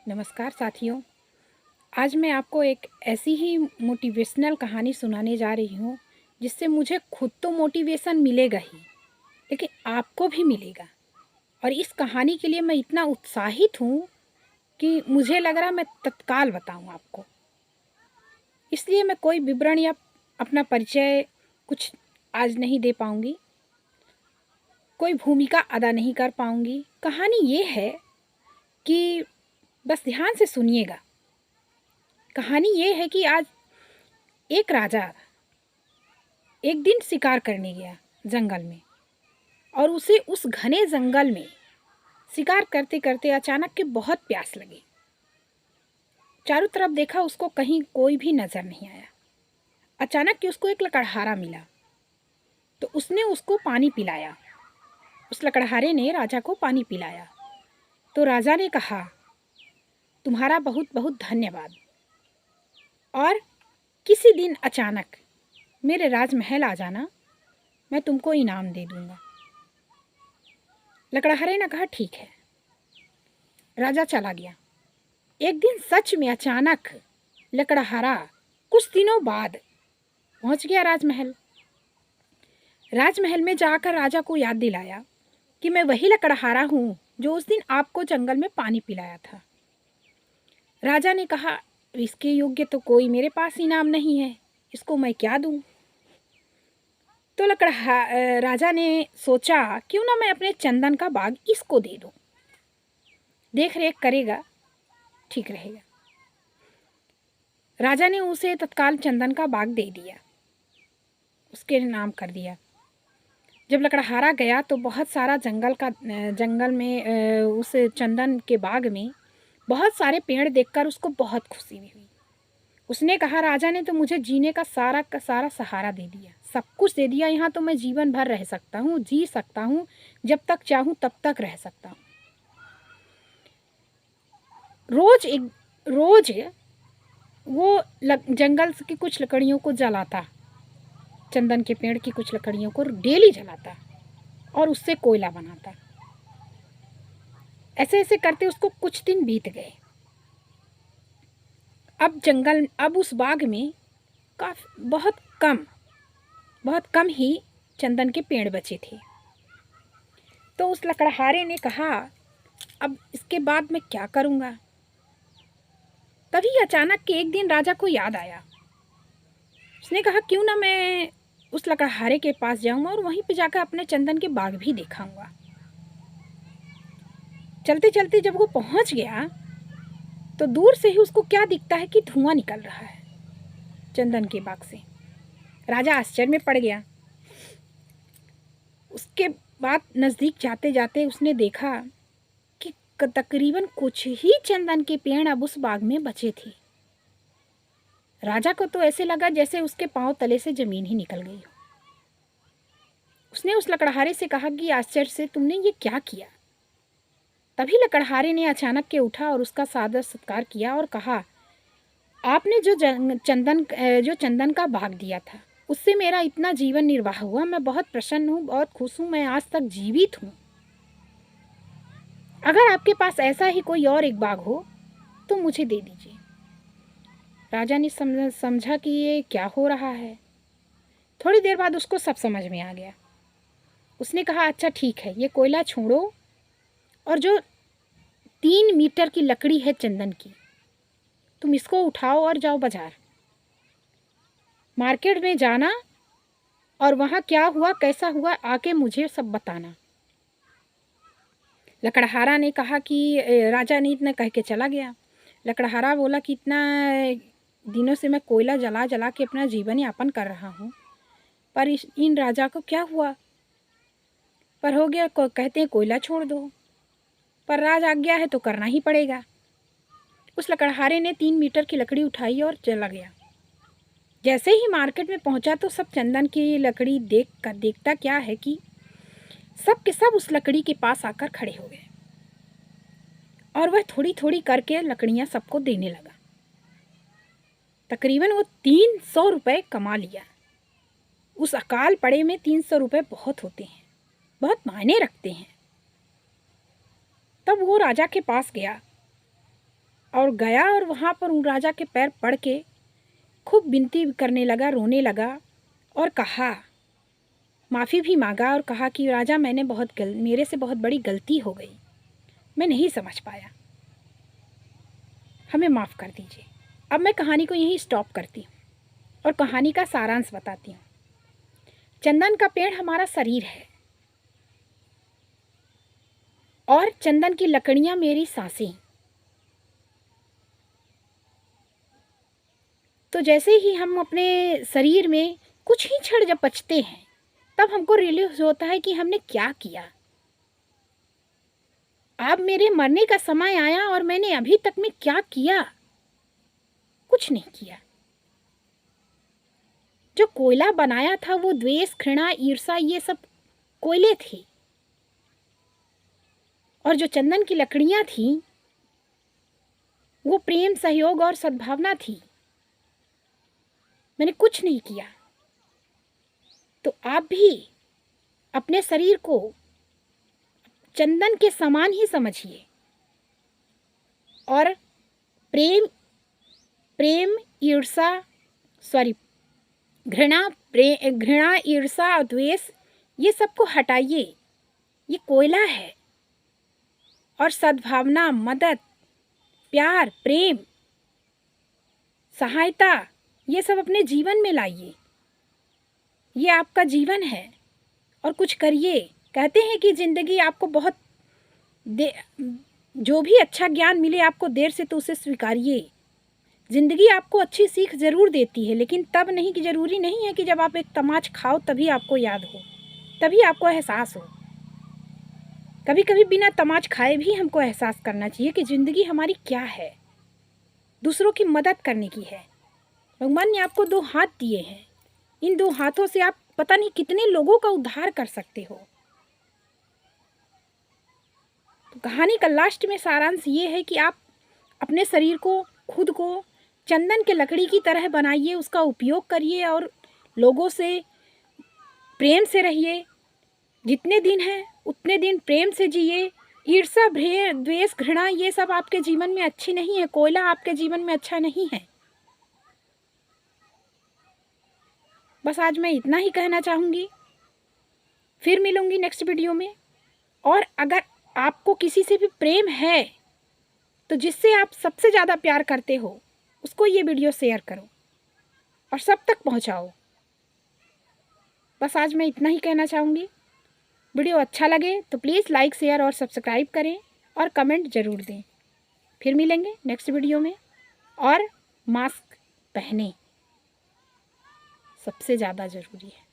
नमस्कार साथियों। आज मैं आपको एक ऐसी ही मोटिवेशनल कहानी सुनाने जा रही हूँ जिससे मुझे खुद तो मोटिवेशन मिलेगा ही, लेकिन आपको भी मिलेगा। और इस कहानी के लिए मैं इतना उत्साहित हूँ कि मुझे लग रहा मैं तत्काल बताऊँ आपको। इसलिए मैं कोई विवरण या अपना परिचय कुछ आज नहीं दे पाऊँगी, कोई भूमिका अदा नहीं कर पाऊँगी। कहानी ये है कि बस ध्यान से सुनिएगा। कहानी ये है कि आज एक राजा एक दिन शिकार करने गया जंगल में, और उसे उस घने जंगल में शिकार करते करते अचानक के बहुत प्यास लगी। चारों तरफ देखा, उसको कहीं कोई भी नजर नहीं आया। अचानक कि उसको एक लकड़हारा मिला, तो उसने उसको पानी पिलाया। उस लकड़हारे ने राजा को पानी पिलाया। तो राजा ने कहा, तुम्हारा बहुत बहुत धन्यवाद, और किसी दिन अचानक मेरे राजमहल आ जाना, मैं तुमको इनाम दे दूंगा। लकड़हारे ने कहा, ठीक है। राजा चला गया। एक दिन सच में अचानक लकड़हारा कुछ दिनों बाद पहुंच गया राजमहल। राजमहल में जाकर राजा को याद दिलाया कि मैं वही लकड़हारा हूं जो उस दिन आपको जंगल में पानी पिलाया था। राजा ने कहा, इसके योग्य तो कोई मेरे पास इनाम नहीं है, इसको मैं क्या दूं। तो राजा ने सोचा, क्यों ना मैं अपने चंदन का बाग इसको दे दूं, देख रेख करेगा, ठीक रहेगा। राजा ने उसे तत्काल चंदन का बाग दे दिया, उसके नाम कर दिया। जब लकड़हारा गया तो बहुत सारा जंगल में उस चंदन के बाग में बहुत सारे पेड़ देखकर उसको बहुत खुशी हुई। उसने कहा, राजा ने तो मुझे जीने का सारा सहारा दे दिया, सब कुछ दे दिया। यहाँ तो मैं जीवन भर रह सकता हूँ, जी सकता हूँ, जब तक चाहूँ तब तक रह सकता हूँ। रोज वो जंगल की कुछ लकड़ियों को जलाता, चंदन के पेड़ की कुछ लकड़ियों को डेली जलाता और उससे कोयला बनाता। ऐसे ऐसे करते उसको कुछ दिन बीत गए। अब उस बाग में बहुत कम ही चंदन के पेड़ बचे थे। तो उस लकड़हारे ने कहा, अब इसके बाद मैं क्या करूँगा। तभी अचानक के एक दिन राजा को याद आया। उसने कहा, क्यों ना मैं उस लकड़हारे के पास जाऊंगा और वहीं पे जाकर अपने चंदन के बाग भी दिखाऊंगा। चलते चलते जब वो पहुंच गया तो दूर से ही उसको क्या दिखता है कि धुआं निकल रहा है चंदन के बाग से। राजा आश्चर्य में पड़ गया। उसके बाद नज़दीक जाते जाते उसने देखा कि तकरीबन कुछ ही चंदन के पेड़ अब उस बाग में बचे थे। राजा को तो ऐसे लगा जैसे उसके पांव तले से जमीन ही निकल गई हो। उसने उस लकड़हारे से कहा कि आश्चर्य से तुमने ये क्या किया। तभी लकड़हारे ने अचानक के उठा और उसका सादर सत्कार किया और कहा, आपने जो चंदन का बाग दिया था उससे मेरा इतना जीवन निर्वाह हुआ। मैं बहुत प्रसन्न हूँ, बहुत खुश हूँ, मैं आज तक जीवित हूँ। अगर आपके पास ऐसा ही कोई और एक बाग हो तो मुझे दे दीजिए। राजा ने समझा कि ये क्या हो रहा है। थोड़ी देर बाद उसको सब समझ में आ गया। उसने कहा, अच्छा ठीक है, ये कोयला छोड़ो और जो 3 मीटर की लकड़ी है चंदन की, तुम इसको उठाओ और जाओ बाजार, मार्केट में जाना और वहाँ क्या हुआ कैसा हुआ आके मुझे सब बताना। लकड़हारा ने कहा कि राजा ने इतना कह के चला गया। लकड़हारा बोला कि इतना दिनों से मैं कोयला जला जला के अपना जीवन यापन कर रहा हूँ, पर इन राजा को क्या हुआ। पर हो गया, कहते हैं कोयला छोड़ दो, पर राज आज्ञा है तो करना ही पड़ेगा। उस लकड़हारे ने 3 मीटर की लकड़ी उठाई और चला गया। जैसे ही मार्केट में पहुंचा तो सब चंदन की लकड़ी देखता क्या है कि सब के सब उस लकड़ी के पास आकर खड़े हो गए और वह थोड़ी थोड़ी करके लकड़ियां सबको देने लगा। तकरीबन वो 300 रुपये कमा लिया। उस अकाल पड़े में 300 रुपये बहुत होते हैं, बहुत मायने रखते हैं। तब वो राजा के पास गया और गया और वहाँ पर उन राजा के पैर पड़ के खूब विनती करने लगा, रोने लगा और कहा, माफ़ी भी मांगा और कहा कि राजा मेरे से बहुत बड़ी गलती हो गई, मैं नहीं समझ पाया, हमें माफ़ कर दीजिए। अब मैं कहानी को यहीं स्टॉप करती हूँ और कहानी का सारांश बताती हूँ। चंदन का पेड़ हमारा शरीर है और चंदन की लकड़ियाँ मेरी सांसें। तो जैसे ही हम अपने शरीर में कुछ ही क्षण जब बचते हैं, तब हमको रियलाइज होता है कि हमने क्या किया। अब मेरे मरने का समय आया और मैंने अभी तक में क्या किया? कुछ नहीं किया। जो कोयला बनाया था वो द्वेष, घृणा, ईर्ष्या ये सब कोयले थे, और जो चंदन की लकड़ियां थी वो प्रेम, सहयोग और सद्भावना थी। मैंने कुछ नहीं किया। तो आप भी अपने शरीर को चंदन के समान ही समझिए और प्रेम प्रेम ईर्ष्या घृणा, ईर्ष्या और द्वेष ये सबको हटाइए। ये कोयला है। और सद्भावना, मदद, प्यार, प्रेम, सहायता ये सब अपने जीवन में लाइए। ये आपका जीवन है और कुछ करिए। कहते हैं कि ज़िंदगी आपको जो भी अच्छा ज्ञान मिले आपको देर से, तो उसे स्वीकारिए। ज़िंदगी आपको अच्छी सीख ज़रूर देती है, लेकिन तब नहीं कि ज़रूरी नहीं है कि जब आप एक तमाच खाओ तभी आपको याद हो, तभी आपको एहसास हो। कभी कभी बिना तमाच खाए भी हमको एहसास करना चाहिए कि ज़िंदगी हमारी क्या है, दूसरों की मदद करने की है। भगवान ने आपको 2 हाथ दिए हैं, इन 2 हाथों से आप पता नहीं कितने लोगों का उद्धार कर सकते हो। तो कहानी का लास्ट में सारांश ये है कि आप अपने शरीर को, खुद को चंदन के लकड़ी की तरह बनाइए, उसका उपयोग करिए और लोगों से प्रेम से रहिए। जितने दिन हैं उतने दिन प्रेम से जिए। ईर्ष्या, द्वेष, घृणा ये सब आपके जीवन में अच्छी नहीं है। कोयला आपके जीवन में अच्छा नहीं है। बस आज मैं इतना ही कहना चाहूँगी। फिर मिलूँगी नेक्स्ट वीडियो में। और अगर आपको किसी से भी प्रेम है तो जिससे आप सबसे ज़्यादा प्यार करते हो उसको ये वीडियो शेयर करो और सब तक पहुँचाओ। बस आज मैं इतना ही कहना चाहूँगी। वीडियो अच्छा लगे तो प्लीज़ लाइक, शेयर और सब्सक्राइब करें और कमेंट ज़रूर दें। फिर मिलेंगे नेक्स्ट वीडियो में। और मास्क पहने, सबसे ज़्यादा ज़रूरी है।